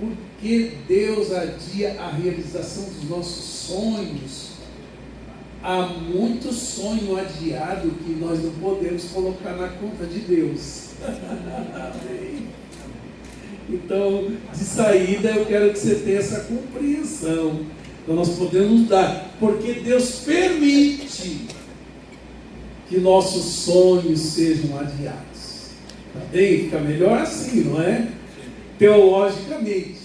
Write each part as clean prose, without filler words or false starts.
Porque Deus adia a realização dos nossos sonhos. Há muito sonho adiado que nós não podemos colocar na conta de Deus. Então, de saída, eu quero que você tenha essa compreensão. Então, nós podemos dar, porque Deus permite que nossos sonhos sejam adiados. Tá bem? Fica melhor assim, não é? Teologicamente.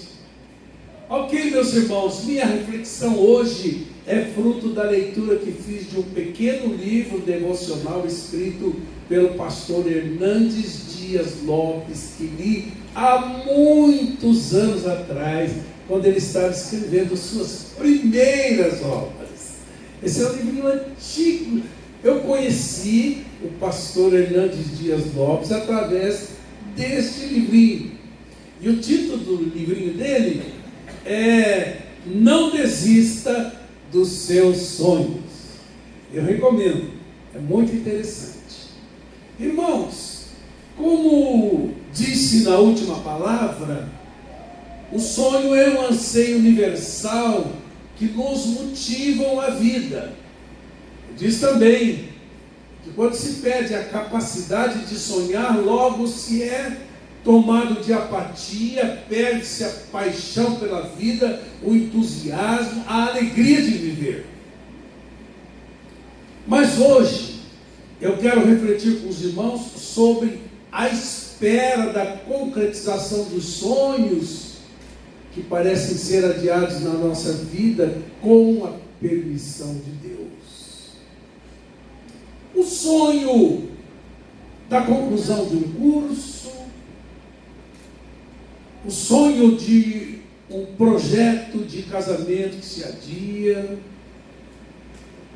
Ok, meus irmãos, minha reflexão hoje é fruto da leitura que fiz de um pequeno livro devocional escrito pelo pastor Hernandes Dias Lopes, que li há muitos anos atrás, quando ele estava escrevendo suas primeiras obras. Esse é um livrinho antigo. Eu conheci o pastor Hernandes Dias Lopes através deste livrinho. E o título do livrinho dele é Não Desista dos Seus Sonhos. Eu recomendo, é muito interessante. Irmãos, como disse na última palavra, o sonho é um anseio universal que nos motivam à vida. Diz também que quando se perde a capacidade de sonhar, logo se é tomado de apatia, perde-se a paixão pela vida, o entusiasmo, a alegria de viver. Mas hoje, eu quero refletir com os irmãos sobre a espera da concretização dos sonhos que parecem ser adiados na nossa vida com a permissão de Deus. O sonho da conclusão de um curso, o sonho de um projeto de casamento que se adia,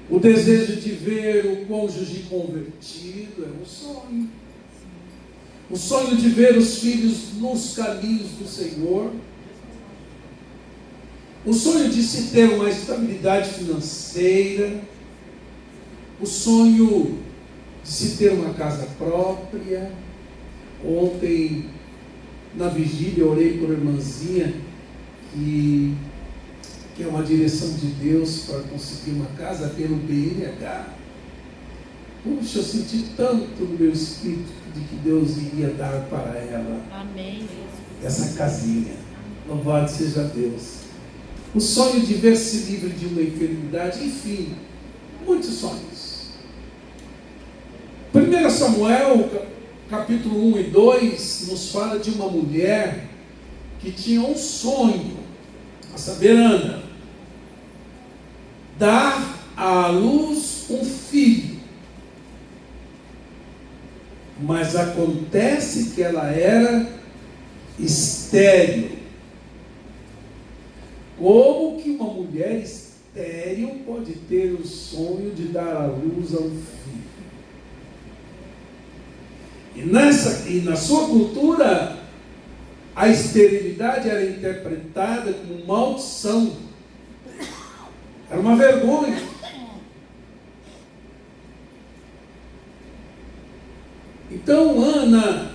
o desejo de ver o cônjuge convertido é um sonho. O sonho de ver os filhos nos caminhos do Senhor. O sonho de se ter uma estabilidade financeira. O sonho de se ter uma casa própria. Ontem, na vigília, eu orei por uma irmãzinha que é uma direção de Deus para conseguir uma casa pelo BNH. Puxa, eu senti tanto no meu espírito de que Deus iria dar para ela. Amém. Essa casinha. Louvado seja Deus. O sonho de ver-se livre de uma enfermidade, enfim, muitos sonhos. 1 Samuel, capítulo 1 e 2, nos fala de uma mulher que tinha um sonho, a saber, Ana, dar à luz um filho. Mas acontece que ela era estéril. Como que uma mulher estéril pode ter o sonho de dar à luz a um filho? E na sua cultura, a esterilidade era interpretada como maldição. Era uma vergonha. Então Ana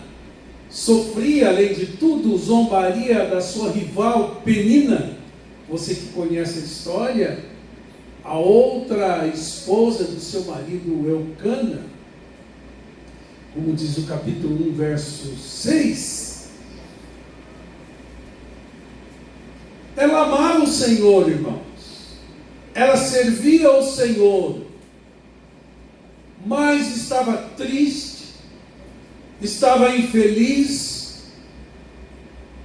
sofria, além de tudo, zombaria da sua rival Penina. Você que conhece a história, a outra esposa do seu marido Eucana, como diz o capítulo 1, verso 6. Ela amava o Senhor, irmãos. Ela servia ao Senhor, mas estava triste, estava infeliz,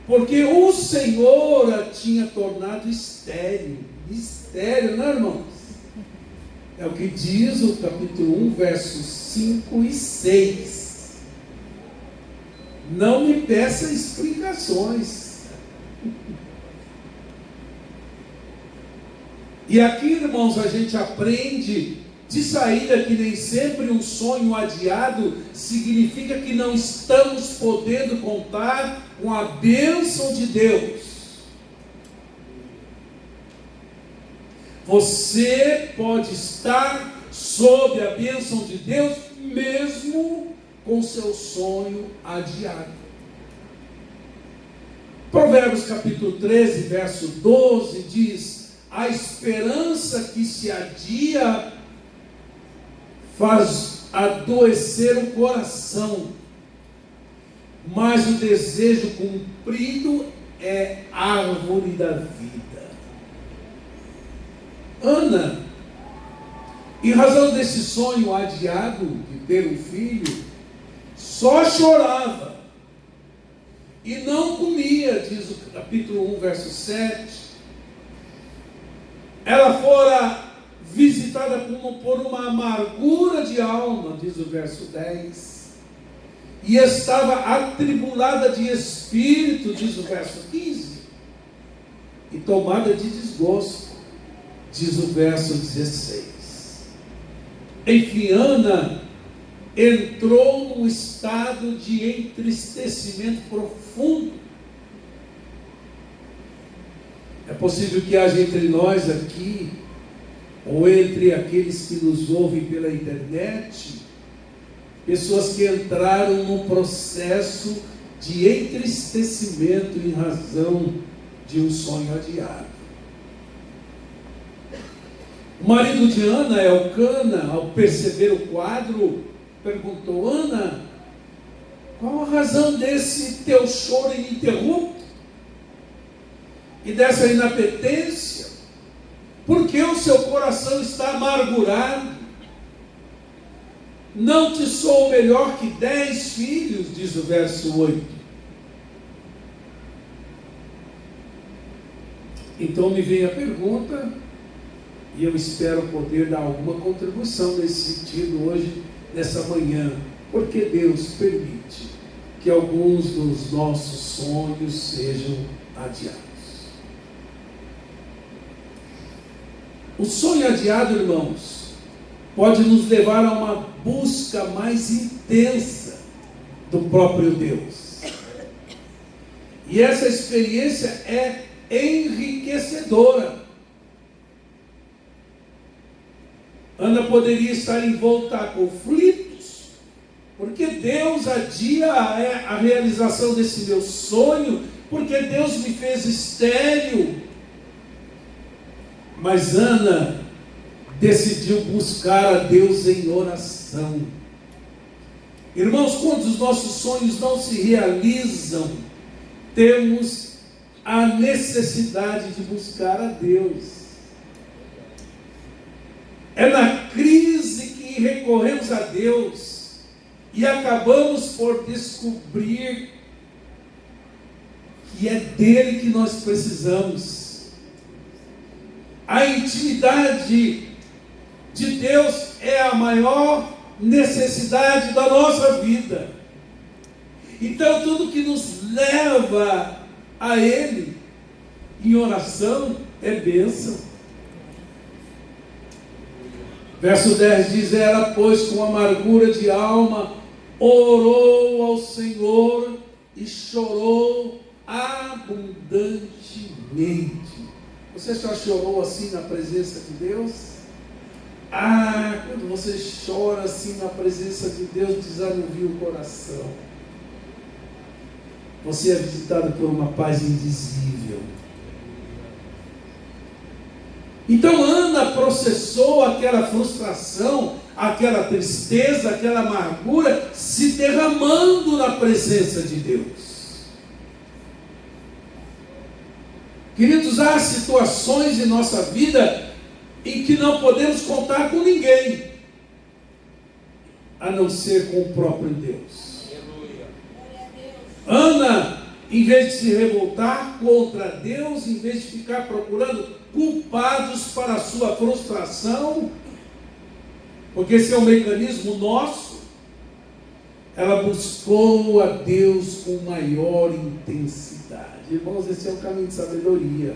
porque o Senhor a tinha tornado estéril. Estéril, não é, irmãos? É o que diz o capítulo 1, versos 5 e 6. Não me peça explicações. E aqui, irmãos, a gente aprende de saída que nem sempre um sonho adiado significa que não estamos podendo contar com a bênção de Deus. Você pode estar sob a bênção de Deus mesmo com seu sonho adiado. Provérbios capítulo 13, verso 12 diz: a esperança que se adia faz adoecer o coração, mas o desejo cumprido é árvore da vida. Ana, em razão desse sonho adiado de ter um filho, só chorava e não comia, diz o capítulo 1, verso 7. Ela fora visitada por uma amargura de alma, diz o verso 10. E estava atribulada de espírito, diz o verso 15. E tomada de desgosto, diz o verso 16. Enfim, Ana entrou num estado de entristecimento profundo. É possível que haja entre nós aqui, ou entre aqueles que nos ouvem pela internet, pessoas que entraram num processo de entristecimento em razão de um sonho adiado. O marido de Ana, Elcana, ao perceber o quadro, perguntou: Ana, qual a razão desse teu choro ininterrupto e dessa inapetência? Por que o seu coração está amargurado? Não te sou melhor que 10 filhos, diz o verso 8. Então me vem a pergunta, e eu espero poder dar alguma contribuição nesse sentido hoje, nessa manhã. Por que Deus permite que alguns dos nossos sonhos sejam adiados? O sonho adiado, irmãos, pode nos levar a uma busca mais intensa do próprio Deus. E essa experiência é enriquecedora. Ana poderia estar envolta a conflitos, porque Deus adia a realização desse meu sonho, porque Deus me fez estéril. Mas Ana decidiu buscar a Deus em oração. Irmãos, quando os nossos sonhos não se realizam, temos a necessidade de buscar a Deus. É na crise que recorremos a Deus e acabamos por descobrir que é dele que nós precisamos. A intimidade de Deus é a maior necessidade da nossa vida. Então, tudo que nos leva a Ele em oração é bênção. Verso 10 diz: ela, pois, com amargura de alma, orou ao Senhor e chorou abundantemente. Você já chorou assim na presença de Deus? Quando você chora assim na presença de Deus, desanuvia o coração. Você é visitado por uma paz indizível. Então Ana processou aquela frustração, aquela tristeza, aquela amargura, se derramando na presença de Deus. Queridos, há situações em nossa vida em que não podemos contar com ninguém, a não ser com o próprio Deus. Ana, em vez de se revoltar contra Deus, em vez de ficar procurando culpados para a sua frustração, porque esse é um mecanismo nosso, ela buscou a Deus com maior intensidade. Irmãos, esse é o caminho de sabedoria.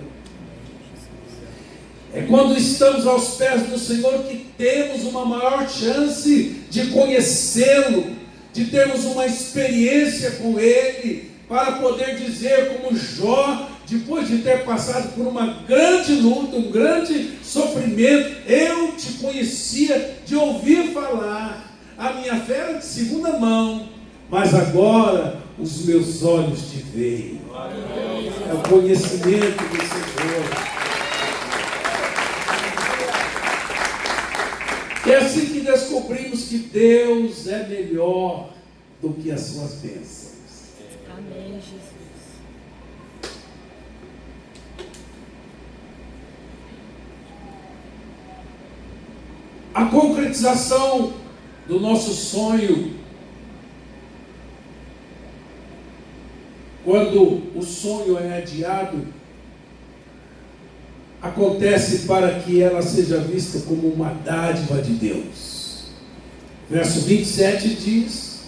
É quando estamos aos pés do Senhor que temos uma maior chance de conhecê-lo, de termos uma experiência com Ele, para poder dizer como Jó, depois de ter passado por uma grande luta, um grande sofrimento: eu te conhecia de ouvir falar, a minha fé era de segunda mão, mas agora os meus olhos te veem. É o conhecimento do Senhor. É assim que descobrimos que Deus é melhor do que as suas bênçãos. Amém, Jesus. A concretização do nosso sonho, quando o sonho é adiado, acontece para que ela seja vista como uma dádiva de Deus. Verso 27 diz: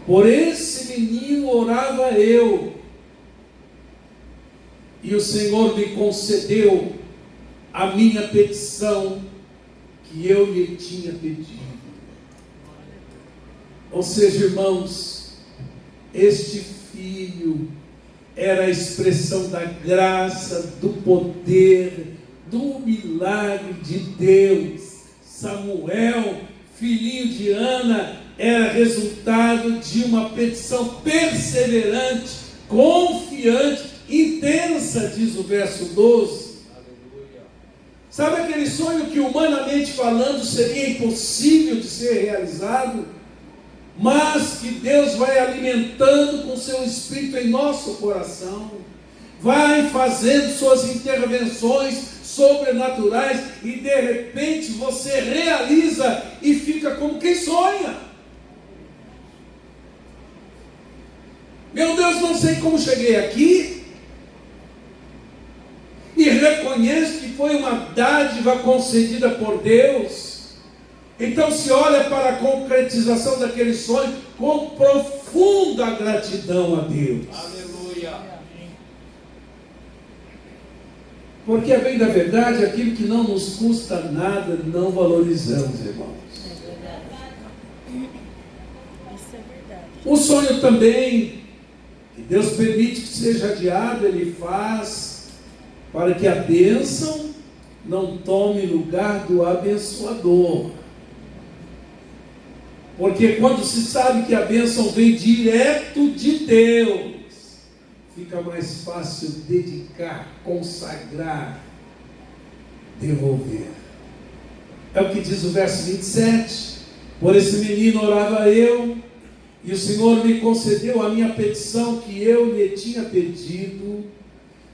por esse menino orava eu, e o Senhor me concedeu a minha petição que eu lhe tinha pedido. Ou seja, irmãos, este filho era a expressão da graça, do poder, do milagre de Deus. Samuel, filhinho de Ana, era resultado de uma petição perseverante, confiante, intensa, diz o verso 12. Sabe aquele sonho que, humanamente falando, seria impossível de ser realizado, mas que Deus vai alimentando com seu Espírito em nosso coração, vai fazendo suas intervenções sobrenaturais, e de repente você realiza e fica como quem sonha. Meu Deus, não sei como cheguei aqui, e reconheço que foi uma dádiva concedida por Deus. Então se olha para a concretização daquele sonho com profunda gratidão a Deus. Aleluia. Porque é bem da verdade, aquilo que não nos custa nada, não valorizamos, irmãos. É verdade. Isso é verdade. O sonho também, que Deus permite que seja adiado, Ele faz para que a bênção não tome lugar do abençoador. Porque quando se sabe que a bênção vem direto de Deus, fica mais fácil dedicar, consagrar, devolver. É o que diz o verso 27. Por esse menino orava eu, e o Senhor me concedeu a minha petição que eu lhe tinha pedido,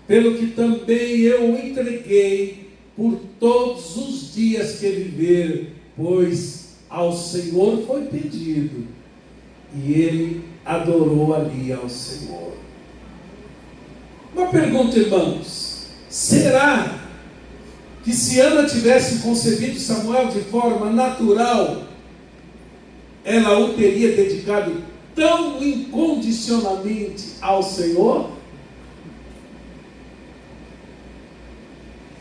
pelo que também eu o entreguei por todos os dias que viver, pois ao Senhor foi pedido, e ele adorou ali ao Senhor. Uma pergunta, irmãos: será que se Ana tivesse concebido Samuel de forma natural, ela o teria dedicado tão incondicionalmente ao Senhor?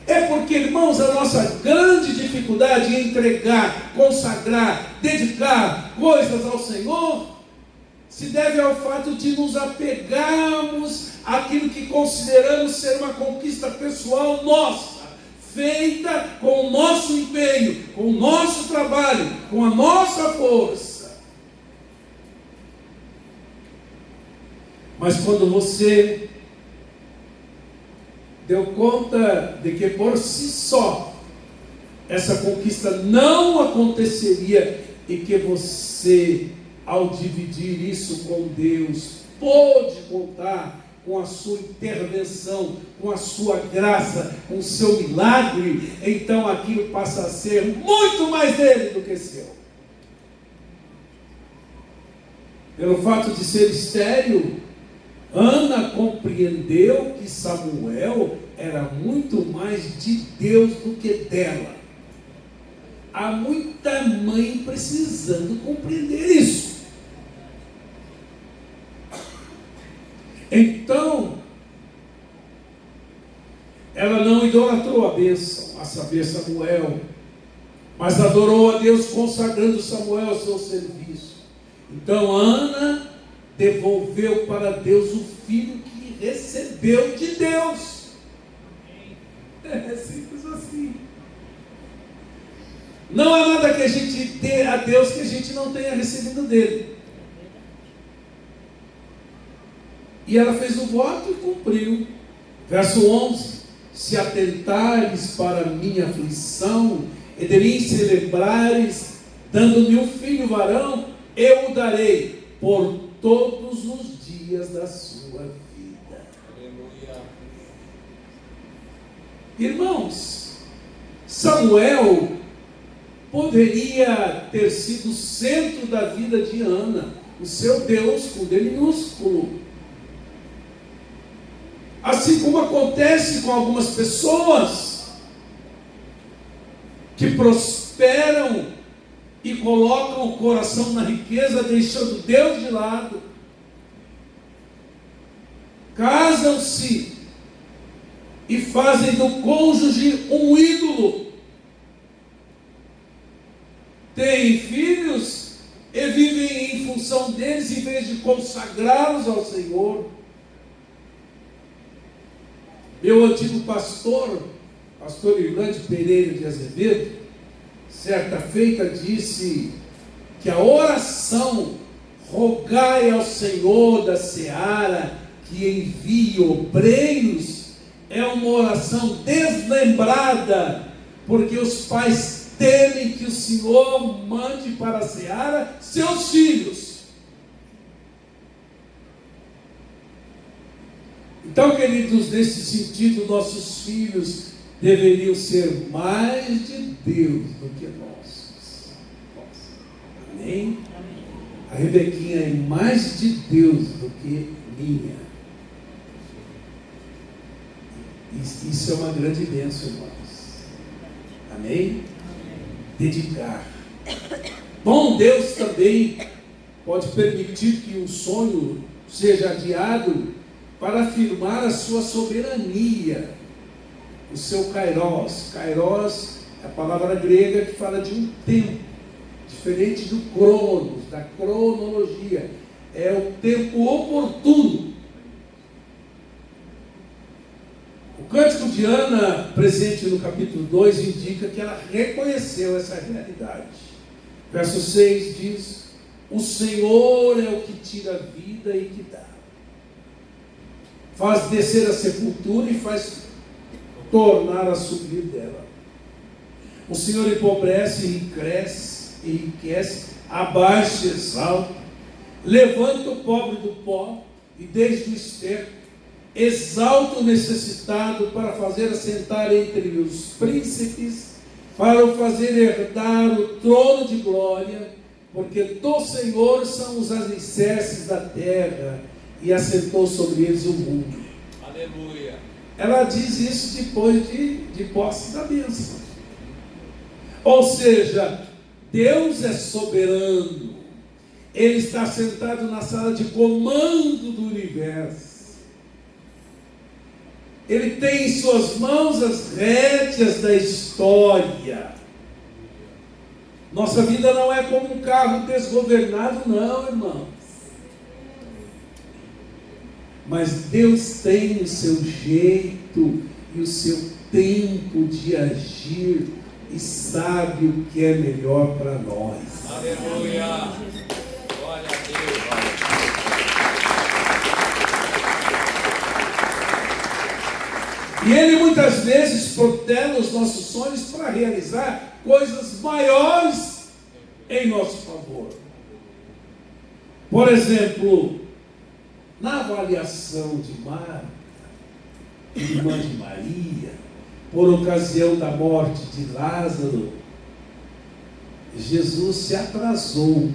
É porque, irmãos, a nossa grande dificuldade em entregar, consagrar, dedicar coisas ao Senhor se deve ao fato de nos apegarmos àquilo que consideramos ser uma conquista pessoal nossa, feita com o nosso empenho, com o nosso trabalho, com a nossa força. Mas quando você deu conta de que por si só essa conquista não aconteceria, e que você, ao dividir isso com Deus, pôde contar com a sua intervenção, com a sua graça, com o seu milagre, então aquilo passa a ser muito mais dele do que seu. Pelo fato de ser estéril, Ana compreendeu que Samuel era muito mais de Deus do que dela. Há muita mãe precisando compreender isso. Então, ela não idolatrou a bênção, a saber, Samuel, mas adorou a Deus, consagrando Samuel ao seu serviço. Então Ana devolveu para Deus o filho que recebeu de Deus. É simples assim. Não há nada que a gente dê a Deus que a gente não tenha recebido dele. E ela fez o voto e cumpriu. Verso 11: se atentares para a minha aflição, e de mim celebrares, dando-me um filho varão, eu o darei por todos os dias da sua vida. Aleluia. Irmãos, Samuel poderia ter sido o centro da vida de Ana, o seu Deus com D minúsculo. Assim como acontece com algumas pessoas que prosperam e colocam o coração na riqueza, deixando Deus de lado. Casam-se e fazem do cônjuge um ídolo. Têm filhos e vivem em função deles em vez de consagrá-los ao Senhor. Meu antigo pastor Irlande Pereira de Azevedo, certa feita disse que a oração rogai ao Senhor da seara que envie obreiros é uma oração deslembrada, porque os pais temem que o Senhor mande para a seara seus filhos. Então, queridos, nesse sentido, nossos filhos deveriam ser mais de Deus do que nossos. Amém? A Rebequinha é mais de Deus do que minha. Isso é uma grande bênção, irmãos. Amém? Dedicar. Bom, Deus também pode permitir que um sonho seja adiado para afirmar a sua soberania, o seu kairos. Kairos é a palavra grega que fala de um tempo, diferente do cronos, da cronologia. É o tempo oportuno. O cântico de Ana, presente no capítulo 2, indica que ela reconheceu essa realidade. Verso 6 diz: o Senhor é o que tira a vida e que dá. Faz descer a sepultura e faz tornar a subir dela. O Senhor empobrece e enriquece, abaixa e exalta, levanta o pobre do pó e desde o esterco, exalta o necessitado para fazer assentar entre os príncipes, para o fazer herdar o trono de glória, porque do Senhor são os alicerces da terra, e assentou sobre eles o mundo. Aleluia. Ela diz isso depois de posse da bênção. Ou seja, Deus é soberano. Ele está sentado na sala de comando do universo. Ele tem em suas mãos as rédeas da história. Nossa vida não é como um carro desgovernado, não, irmãos. Mas Deus tem o seu jeito e o seu tempo de agir e sabe o que é melhor para nós. Aleluia. Glória a Deus. E Ele muitas vezes protege os nossos sonhos para realizar coisas maiores em nosso favor. Por exemplo, na avaliação de Marta, irmã de Maria, por ocasião da morte de Lázaro, Jesus se atrasou.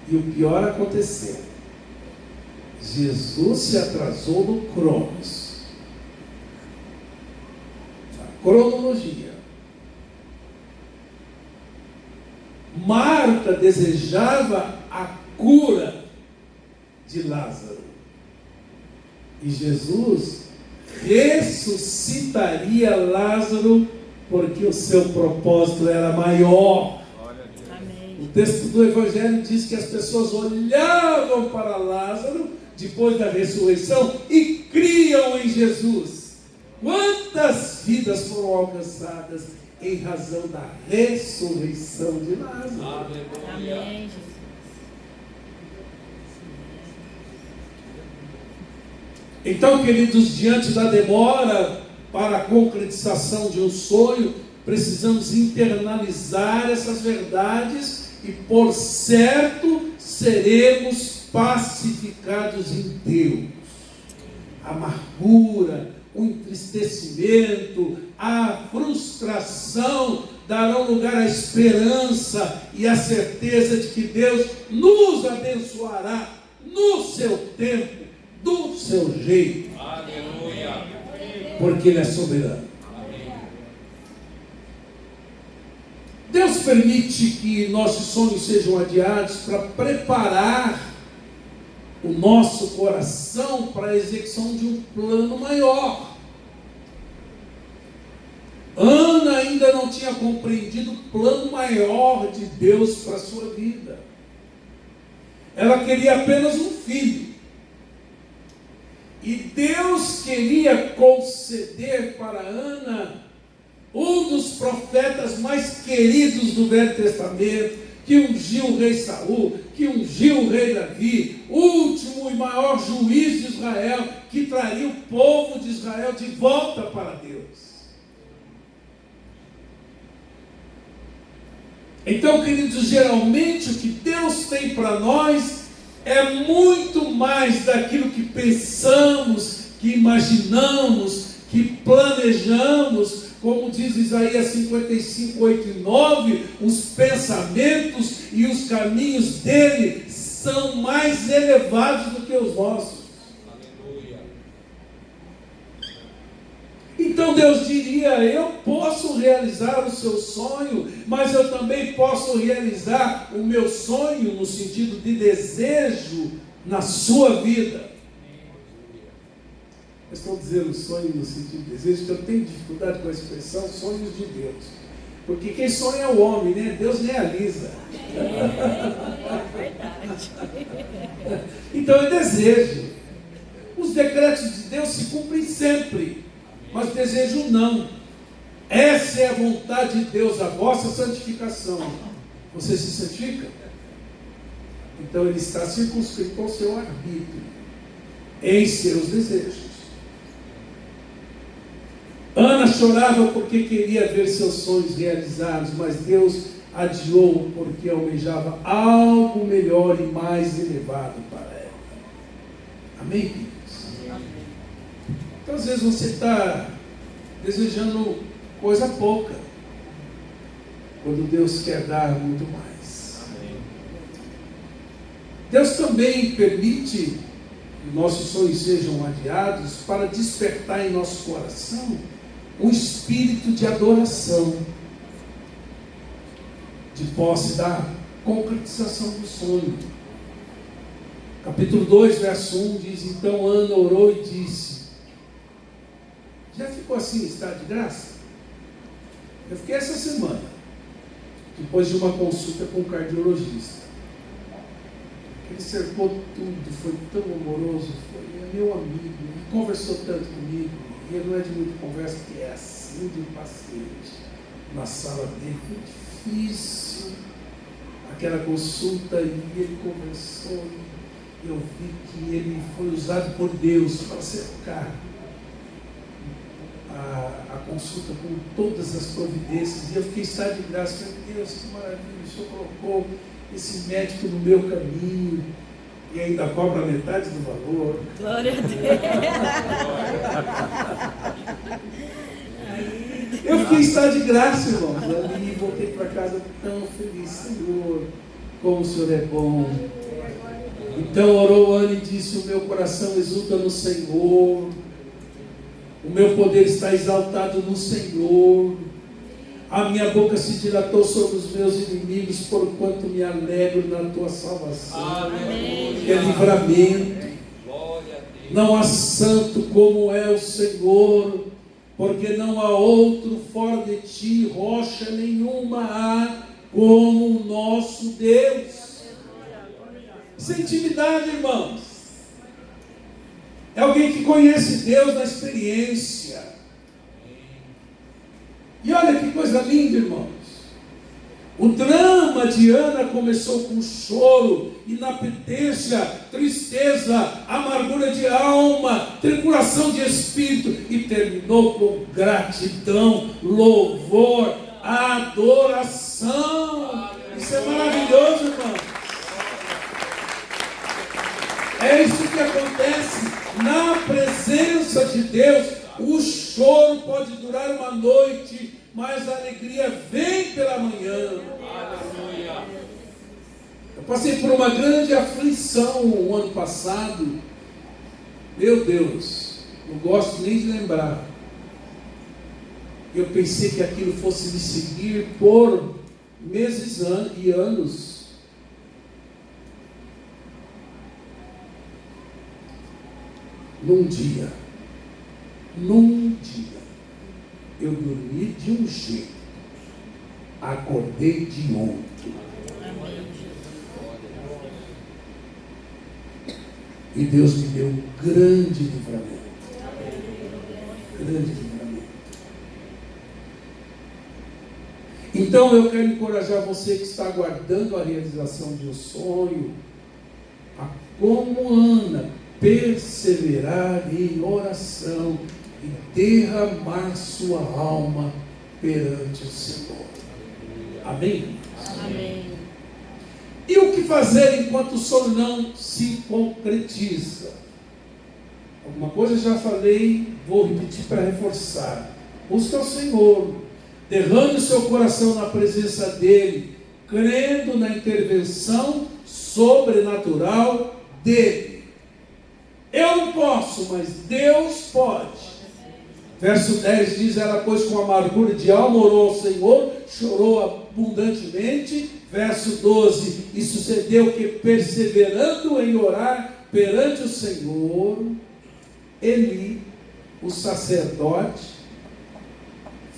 E o pior aconteceu. Jesus se atrasou no cronos, na cronologia. Marta desejava a cura de Lázaro. E Jesus ressuscitaria Lázaro porque o seu propósito era maior. Amém. O texto do Evangelho diz que as pessoas olhavam para Lázaro depois da ressurreição e criam em Jesus. Quantas vidas foram alcançadas em razão da ressurreição de Lázaro? Aleluia. Amém, Jesus. Então, queridos, diante da demora para a concretização de um sonho, precisamos internalizar essas verdades e, por certo, seremos pacificados em Deus. A amargura, o entristecimento, a frustração darão lugar à esperança e à certeza de que Deus nos abençoará no seu tempo, do seu jeito. Aleluia. Porque Ele é soberano. Amém. Deus permite que nossos sonhos sejam adiados para preparar o nosso coração para a execução de um plano maior. Ana ainda não tinha compreendido o plano maior de Deus para a sua vida. Ela queria apenas um filho. E Deus queria conceder para Ana um dos profetas mais queridos do Velho Testamento, que ungiu o rei Saul, que ungiu o rei Davi, o último e maior juiz de Israel, que traria o povo de Israel de volta para Deus. Então, queridos, geralmente o que Deus tem para nós é muito mais daquilo que pensamos, que imaginamos, que planejamos. Como diz Isaías 55, 8 e 9, os pensamentos e os caminhos dele são mais elevados do que os nossos. Aleluia. Então Deus diria: eu posso realizar o seu sonho, mas eu também posso realizar o meu sonho no sentido de desejo na sua vida. Eu estou dizendo sonho no sentido de desejo, que eu tenho dificuldade com a expressão sonhos de Deus. Porque quem sonha é o homem, né? Deus realiza. É verdade. Então é desejo. Os decretos de Deus se cumprem sempre, mas desejo não. Essa é a vontade de Deus, a vossa santificação. Você se santifica? Então Ele está circunscrito ao seu arbítrio, em seus desejos. Ana chorava porque queria ver seus sonhos realizados, mas Deus adiou porque almejava algo melhor e mais elevado para ela. Amém, queridos? Então, às vezes você está desejando coisa pouca, quando Deus quer dar muito mais. Deus também permite que nossos sonhos sejam adiados para despertar em nosso coração um espírito de adoração, de posse da concretização do sonho. Capítulo 2, verso 1 diz: então Ana orou e disse: já ficou assim em estado de graça? Eu fiquei essa semana, depois de uma consulta com um cardiologista. Ele cercou tudo, foi tão amoroso, foi meu amigo, ele conversou tanto comigo. E ele não é de muita conversa, porque é assim de impaciente. Na sala dele foi difícil aquela consulta, e ele conversou, e eu vi que ele foi usado por Deus para cercar a consulta com todas as providências. E eu fiquei em estado de graça. Falei: Deus, que maravilha, o Senhor colocou esse médico no meu caminho e ainda cobra metade do valor. Glória a Deus. Eu fiquei em estado de graça, irmãos, ali, e voltei para casa tão feliz. Senhor, como o Senhor é bom. Então orou Ana e disse: o meu coração exulta no Senhor, o meu poder está exaltado no Senhor, a minha boca se dilatou sobre os meus inimigos, porquanto me alegro na tua salvação. Aleluia. Que é livramento. Glória a Deus. Não há santo como é o Senhor, porque não há outro fora de ti, rocha nenhuma há como o nosso Deus. Isso é intimidade, irmãos. É alguém que conhece Deus na experiência. E olha que coisa linda, irmãos. O drama de Ana começou com choro, inapetência, tristeza, amargura de alma, tribulação de espírito, e terminou com gratidão, louvor, adoração. Isso é maravilhoso, irmão. É isso que acontece na presença de Deus. O choro pode durar uma noite, mas a alegria vem pela manhã. Eu passei por uma grande aflição o ano passado. Meu Deus, não gosto nem de lembrar. Eu pensei que aquilo fosse me seguir por meses e anos. Num dia, eu dormi de um jeito, acordei de outro. E Deus me deu um grande livramento. Grande livramento. Então eu quero encorajar você que está aguardando a realização de um sonho, a como Ana, perseverar em oração e derramar sua alma perante o Senhor. Amém? Amém. E o que fazer enquanto o sonho não se concretiza? Alguma coisa eu já falei, vou repetir para reforçar. Busque ao Senhor, derrame o seu coração na presença dEle, crendo na intervenção sobrenatural dEle. Eu não posso, mas Deus pode. Verso 10 diz: ela, pois, com amargura de alma orou ao Senhor, chorou abundantemente. Verso 12: e sucedeu que, perseverando em orar perante o Senhor, Eli, o sacerdote,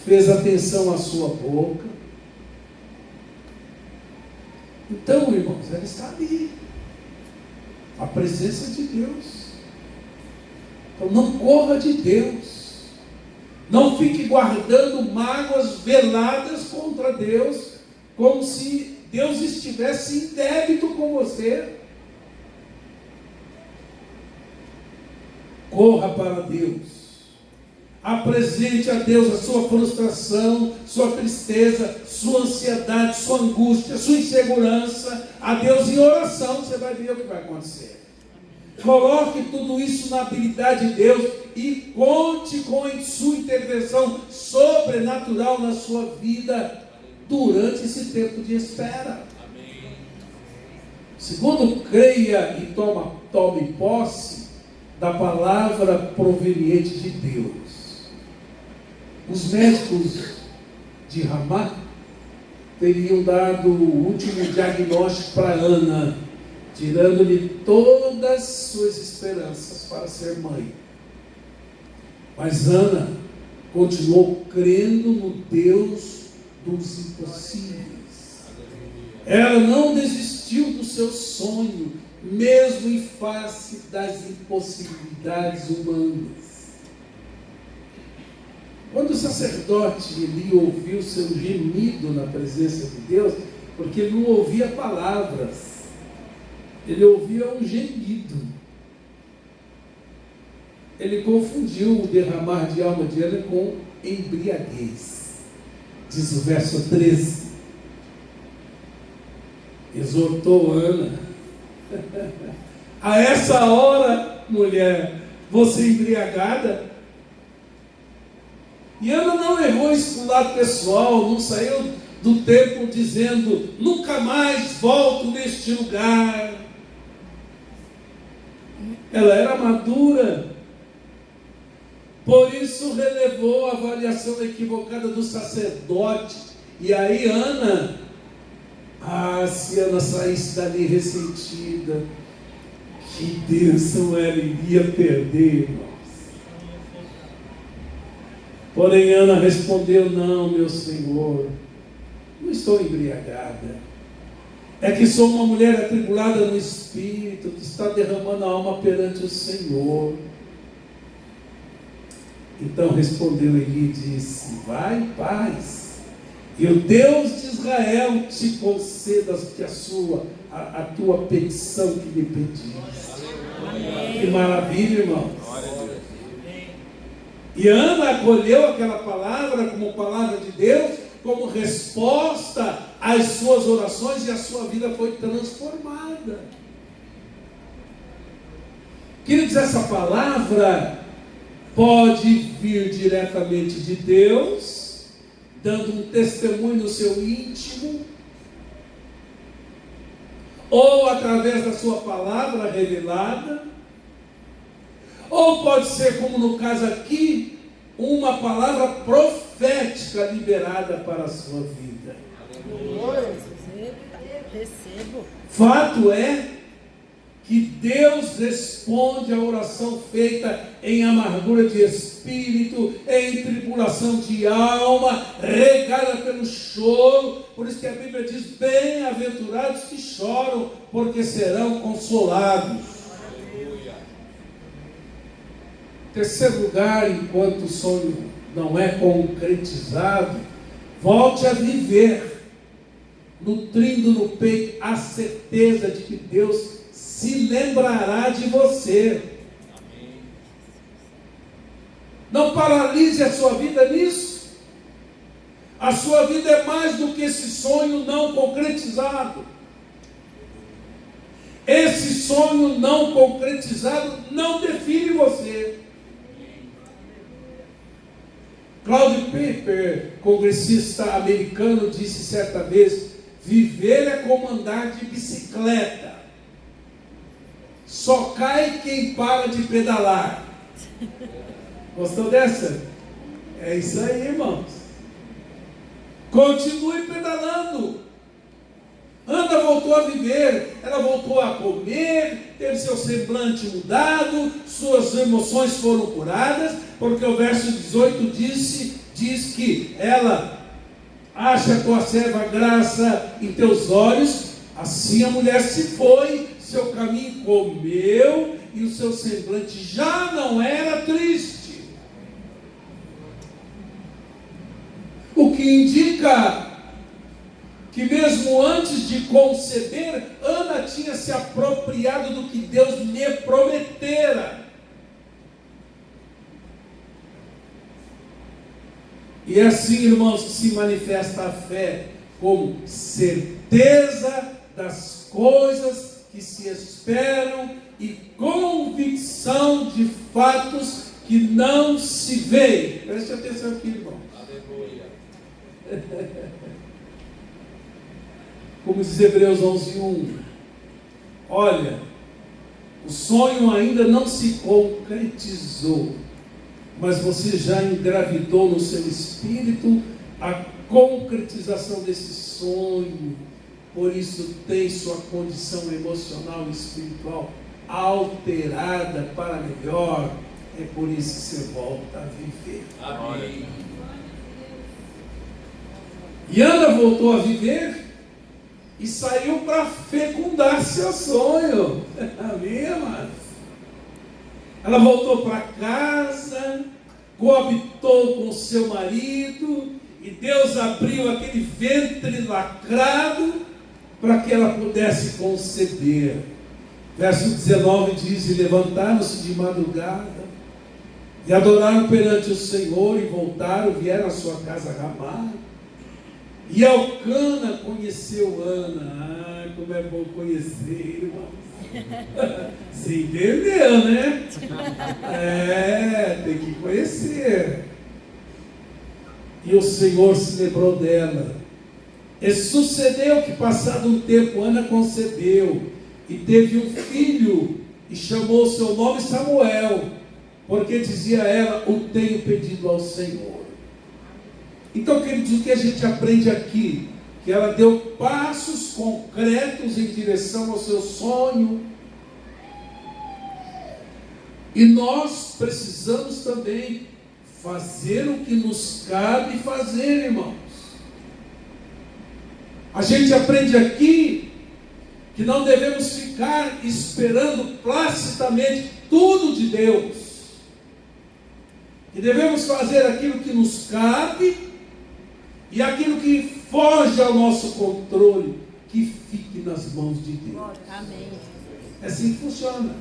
fez atenção à sua boca. Então, irmãos, ela está ali, a presença de Deus. Então não corra de Deus. Não fique guardando mágoas veladas contra Deus, como se Deus estivesse em débito com você. Corra para Deus. Apresente a Deus a sua frustração, sua tristeza, sua ansiedade, sua angústia, sua insegurança. A Deus em oração, você vai ver o que vai acontecer. Coloque tudo isso na habilidade de Deus e conte com a sua intervenção sobrenatural na sua vida durante esse tempo de espera. Segundo, creia e tome posse da palavra proveniente de Deus. Os médicos de Ramá teriam dado o último diagnóstico para Ana, tirando-lhe todas as suas esperanças para ser mãe. Mas Ana continuou crendo no Deus dos impossíveis. Ela não desistiu do seu sonho, mesmo em face das impossibilidades humanas. Quando o sacerdote Eli ouviu seu gemido na presença de Deus, porque ele não ouvia palavras, ele ouvia um gemido. Ele confundiu o derramar de alma de Ana com embriaguez. Diz o verso 13. Exortou Ana: a essa hora, mulher, você embriagada? E Ana não levou isso para o lado pessoal, não saiu do templo dizendo: nunca mais volto neste lugar. Ela era madura, por isso relevou a avaliação equivocada do sacerdote. E aí Ana, se Ana saísse dali ressentida, que bênção ela iria perder, irmãos. Porém Ana respondeu: não, meu Senhor, não estou embriagada. É que sou uma mulher atribulada no espírito, que está derramando a alma perante o Senhor. Então respondeu Eli e disse: vai em paz, E o Deus de Israel te conceda a tua petição que lhe pediste. Que maravilha, irmãos. E Ana acolheu aquela palavra como palavra de Deus, como resposta às suas orações, e a sua vida foi transformada. Queridos, essa palavra pode vir diretamente de Deus, dando um testemunho no seu íntimo, ou através da sua palavra revelada, ou pode ser, como no caso aqui, uma palavra profética liberada para a sua vida. Recebo. Fato é que Deus responde à oração feita em amargura de espírito, em tribulação de alma, regada pelo choro. Por isso que a Bíblia diz: bem-aventurados que choram, porque serão consolados. Terceiro lugar, enquanto o sonho não é concretizado, volte a viver, nutrindo no peito a certeza de que Deus se lembrará de você. Amém. Não paralise a sua vida nisso. A sua vida é mais do que esse sonho não concretizado. Esse sonho não concretizado não define você. Claude Piper, congressista americano, disse certa vez: viver é como andar de bicicleta. Só cai quem para de pedalar. Gostou dessa? É isso aí, irmãos. Continue pedalando. Ana voltou a viver, ela voltou a comer, teve seu semblante mudado, suas emoções foram curadas, porque o verso 18 diz que ela acha a tua serva graça em teus olhos. Assim a mulher se foi, seu caminho comeu, e o seu semblante já não era triste. O que indica que mesmo antes de conceber, Ana tinha se apropriado do que Deus lhe prometera. E é assim, irmãos, que se manifesta a fé, como certeza das coisas que se esperam e convicção de fatos que não se veem. Preste atenção aqui, irmãos. Aleluia. Como diz Hebreus 11:1, olha, o sonho ainda não se concretizou, mas você já engravidou no seu espírito a concretização desse sonho. Por isso tem sua condição emocional e espiritual alterada para melhor. É por isso que você volta a viver. Amém. E Ana voltou a viver e saiu para fecundar seu sonho. Amém, amados? Ela voltou para casa, coabitou com seu marido, e Deus abriu aquele ventre lacrado para que ela pudesse conceber. Verso 19 diz: e levantaram-se de madrugada e adoraram perante o Senhor, e voltaram, vieram à sua casa Ramá. E Elcana conheceu Ana. Como é bom conhecer, irmãos. Você entendeu, né? Tem que conhecer. E o Senhor se lembrou dela. E sucedeu que, passado um tempo, Ana concebeu e teve um filho, e chamou seu nome Samuel, porque dizia ela: o tenho pedido ao Senhor. Então, queridos, o que a gente aprende aqui? Que ela deu passos concretos em direção ao seu sonho. E nós precisamos também fazer o que nos cabe fazer, irmãos. A gente aprende aqui que não devemos ficar esperando placidamente tudo de Deus. Que devemos fazer aquilo que nos cabe, E aquilo que foge ao nosso controle, que fique nas mãos de Deus. Amém. É assim que funciona.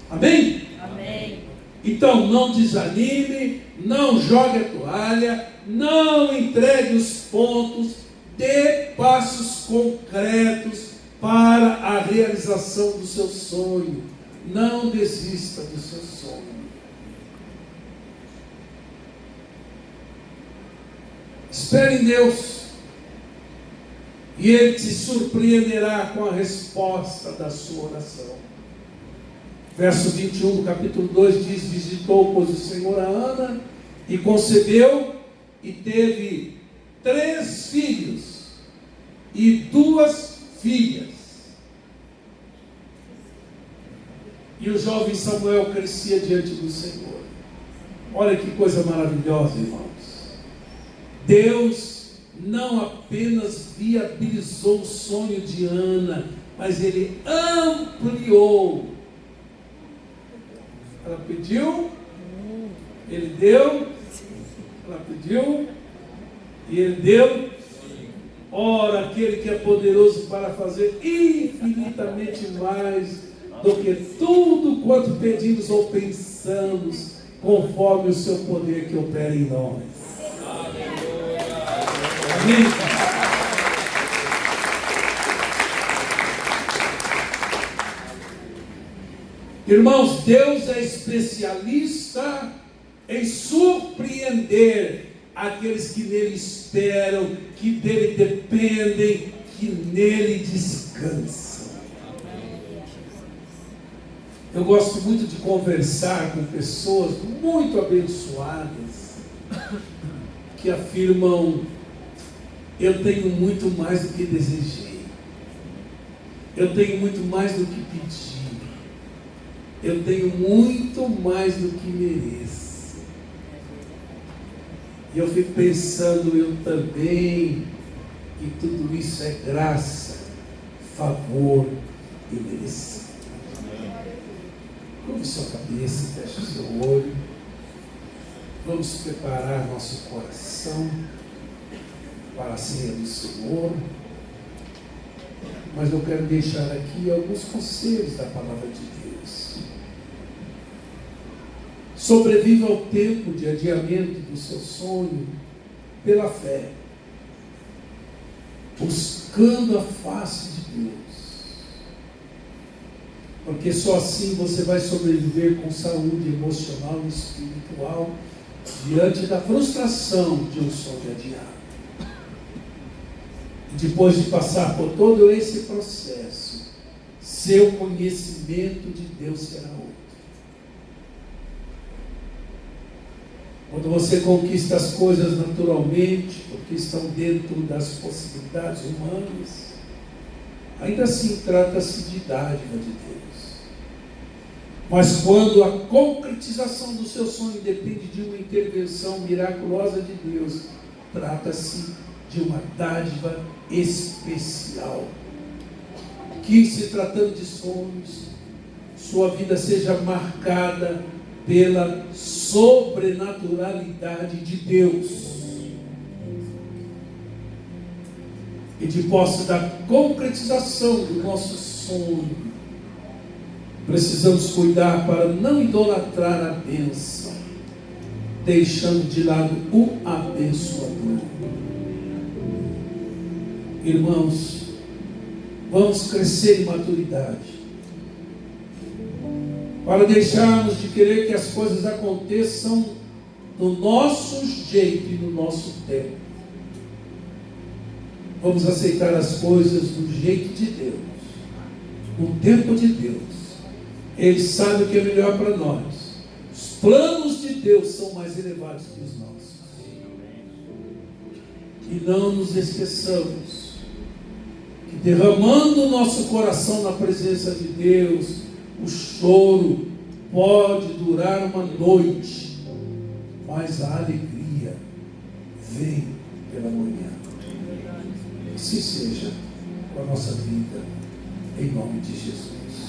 Amém? Amém. Então não desanime, não jogue a toalha, não entregue os pontos, dê passos concretos para a realização do seu sonho. Não desista do seu sonho. Espere em Deus, e Ele te surpreenderá com a resposta da sua oração. Verso 21 do capítulo 2 diz: visitou, pois, o Senhor a Ana, e concebeu, e teve 3 filhos e 2 filhas. E o jovem Samuel crescia diante do Senhor. Olha que coisa maravilhosa, irmãos. Deus não apenas viabilizou o sonho de Ana, mas Ele ampliou. Ela pediu, Ele deu, ela pediu, e Ele deu. Ora, aquele que é poderoso para fazer infinitamente mais do que tudo quanto pedimos ou pensamos, conforme o seu poder que opera em nós. Amém? Irmãos, Deus é especialista em surpreender aqueles que nele esperam, que dele dependem, que nele descansam. Eu gosto muito de conversar com pessoas muito abençoadas, que afirmam: eu tenho muito mais do que desejei, eu tenho muito mais do que pedi, eu tenho muito mais do que mereço. E eu fico pensando, eu também, e tudo isso é graça, favor e merecimento. Curve sua cabeça, feche o seu olho. Vamos preparar nosso coração para a ceia do Senhor. Mas eu quero deixar aqui alguns conselhos da palavra de Deus. Sobreviva ao tempo de adiamento do seu sonho pela fé, buscando a face de Deus. Porque só assim você vai sobreviver com saúde emocional e espiritual diante da frustração de um sonho adiado. E depois de passar por todo esse processo, seu conhecimento de Deus será outro. Quando você conquista as coisas naturalmente, porque estão dentro das possibilidades humanas, ainda assim trata-se de dádiva de Deus. Mas quando a concretização do seu sonho depende de uma intervenção miraculosa de Deus, trata-se de uma dádiva especial. Que, se tratando de sonhos, sua vida seja marcada pela sobrenaturalidade de Deus. E de posse da concretização do nosso sonho, precisamos cuidar para não idolatrar a bênção, deixando de lado o abençoador. Irmãos, vamos crescer em maturidade, para deixarmos de querer que as coisas aconteçam do nosso jeito e no nosso tempo. Vamos aceitar as coisas do jeito de Deus, no tempo de Deus. Ele sabe o que é melhor para nós. Os planos de Deus são mais elevados que os nossos. E não nos esqueçamos que, derramando o nosso coração na presença de Deus, o choro pode durar uma noite, mas a alegria vem pela manhã. Assim seja com a nossa vida, em nome de Jesus.